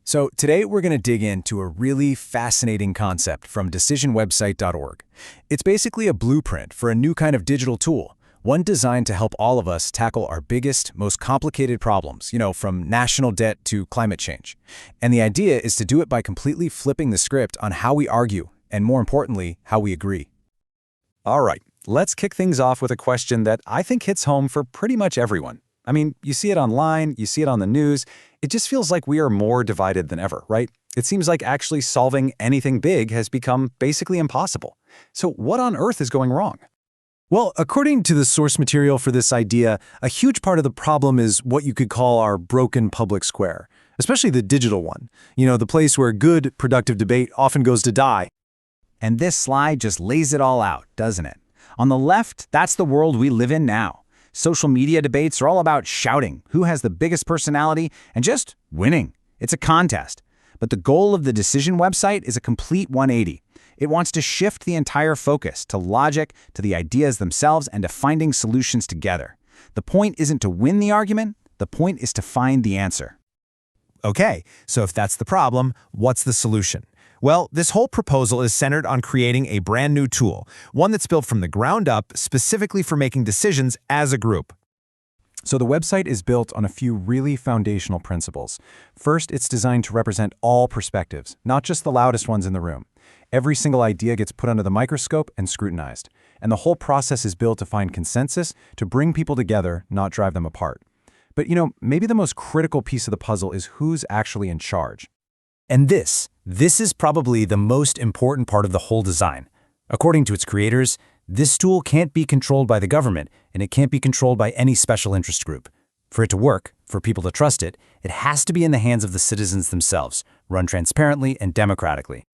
So today we're going to dig into a really fascinating concept from decisionwebsite.org. It's basically a blueprint for a new kind of digital tool, one designed to help all of us tackle our biggest, most complicated problems, from national debt to climate change. And the idea is to do it by completely flipping the script on how we argue, and more importantly, how we agree. All right, let's kick things off with a question that I think hits home for pretty much everyone. I mean, you see it online, you see it on the news. It just feels like we are more divided than ever, right? It seems like actually solving anything big has become basically impossible. So what on earth is going wrong? Well, according to the source material for this idea, a huge part of the problem is what you could call our broken public square, especially the digital one. The place where good, productive debate often goes to die. And this slide just lays it all out, doesn't it? On the left, that's the world we live in now. Social media debates are all about shouting, who has the biggest personality, and just winning. It's a contest. But the goal of the Decision website is a complete 180. It wants to shift the entire focus to logic, to the ideas themselves, and to finding solutions together. The point isn't to win the argument, the point is to find the answer. Okay, so if that's the problem, what's the solution? Well, this whole proposal is centered on creating a brand new tool, one that's built from the ground up specifically for making decisions as a group. So the website is built on a few really foundational principles. First, it's designed to represent all perspectives, not just the loudest ones in the room. Every single idea gets put under the microscope and scrutinized. And the whole process is built to find consensus, to bring people together, not drive them apart. But maybe the most critical piece of the puzzle is who's actually in charge. And this is probably the most important part of the whole design. According to its creators, this tool can't be controlled by the government, and it can't be controlled by any special interest group. For it to work, for people to trust it, it has to be in the hands of the citizens themselves, run transparently and democratically.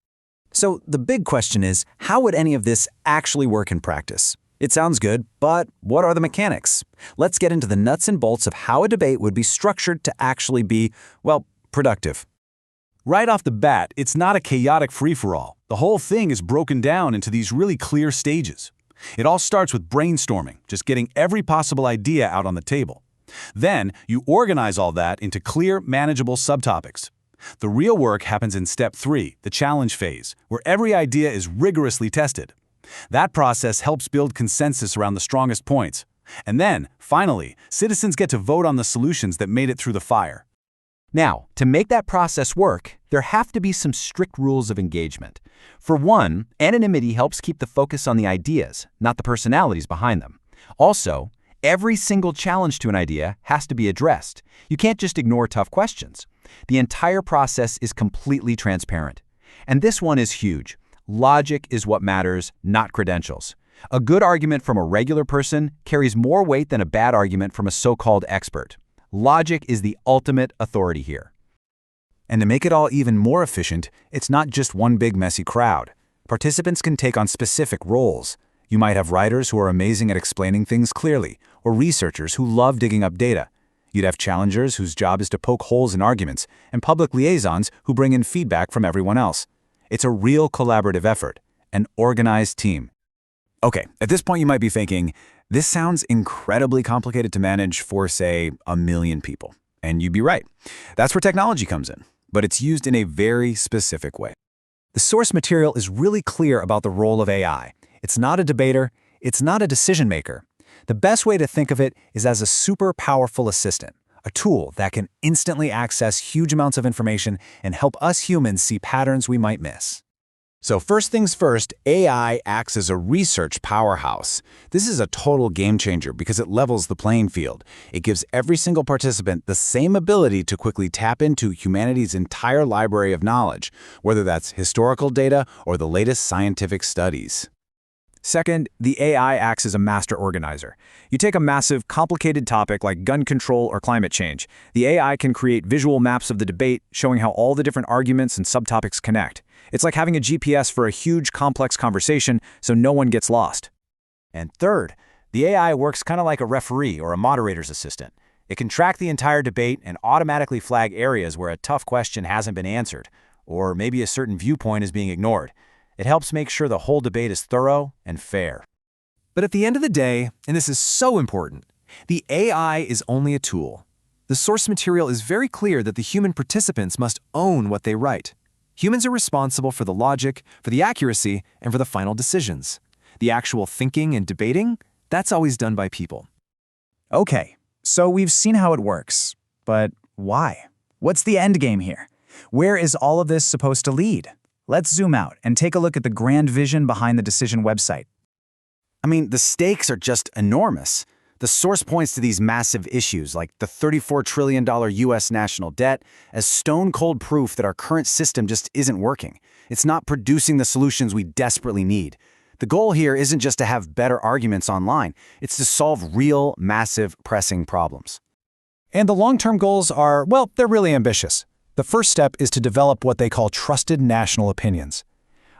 So the big question is, how would any of this actually work in practice? It sounds good, but what are the mechanics? Let's get into the nuts and bolts of how a debate would be structured to actually be, productive. Right off the bat, it's not a chaotic free-for-all. The whole thing is broken down into these really clear stages. It all starts with brainstorming, just getting every possible idea out on the table. Then, you organize all that into clear, manageable subtopics. The real work happens in step 3, the challenge phase, where every idea is rigorously tested. That process helps build consensus around the strongest points. And then, finally, citizens get to vote on the solutions that made it through the fire. Now, to make that process work, there have to be some strict rules of engagement. For one, anonymity helps keep the focus on the ideas, not the personalities behind them. Also, every single challenge to an idea has to be addressed. You can't just ignore tough questions. The entire process is completely transparent. And this one is huge. Logic is what matters, not credentials. A good argument from a regular person carries more weight than a bad argument from a so-called expert. Logic is the ultimate authority here. And to make it all even more efficient, it's not just one big messy crowd. Participants can take on specific roles. You might have writers who are amazing at explaining things clearly, or researchers who love digging up data. You'd have challengers whose job is to poke holes in arguments, and public liaisons who bring in feedback from everyone else. It's a real collaborative effort, an organized team. Okay, at this point you might be thinking, this sounds incredibly complicated to manage for, say, 1 million people. And you'd be right. That's where technology comes in, but it's used in a very specific way. The source material is really clear about the role of AI. It's not a debater, it's not a decision maker. The best way to think of it is as a super powerful assistant, a tool that can instantly access huge amounts of information and help us humans see patterns we might miss. So first things first, AI acts as a research powerhouse. This is a total game changer because it levels the playing field. It gives every single participant the same ability to quickly tap into humanity's entire library of knowledge, whether that's historical data or the latest scientific studies. Second, the AI acts as a master organizer. You take a massive, complicated topic like gun control or climate change. The AI can create visual maps of the debate, showing how all the different arguments and subtopics connect. It's like having a GPS for a huge, complex conversation, so no one gets lost. And third, the AI works kind of like a referee or a moderator's assistant. It can track the entire debate and automatically flag areas where a tough question hasn't been answered, or maybe a certain viewpoint is being ignored. It helps make sure the whole debate is thorough and fair. But at the end of the day, and this is so important, the AI is only a tool. The source material is very clear that the human participants must own what they write. Humans are responsible for the logic, for the accuracy, and for the final decisions. The actual thinking and debating, that's always done by people. Okay, so we've seen how it works. But why? What's the end game here? Where is all of this supposed to lead? Let's zoom out and take a look at the grand vision behind the decision website. I mean, the stakes are just enormous. The source points to these massive issues, like the $34 trillion US national debt, as stone-cold proof that our current system just isn't working. It's not producing the solutions we desperately need. The goal here isn't just to have better arguments online, it's to solve real, massive, pressing problems. And the long-term goals are, well, they're really ambitious. The first step is to develop what they call trusted national opinions.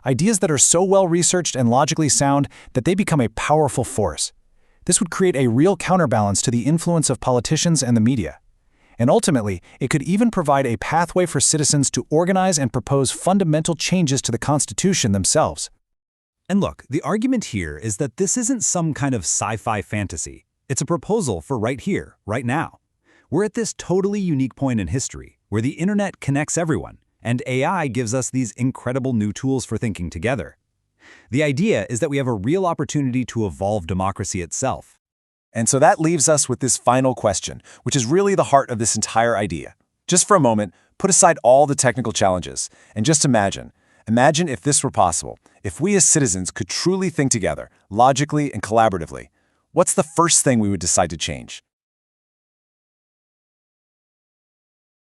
Ideas that are so well-researched and logically sound that they become a powerful force. This would create a real counterbalance to the influence of politicians and the media. And ultimately, it could even provide a pathway for citizens to organize and propose fundamental changes to the Constitution themselves. And look, the argument here is that this isn't some kind of sci-fi fantasy. It's a proposal for right here, right now. We're at this totally unique point in history where the internet connects everyone, and AI gives us these incredible new tools for thinking together. The idea is that we have a real opportunity to evolve democracy itself. And so that leaves us with this final question, which is really the heart of this entire idea. Just for a moment, put aside all the technical challenges, and just imagine if this were possible, if we as citizens could truly think together, logically and collaboratively. What's the first thing we would decide to change?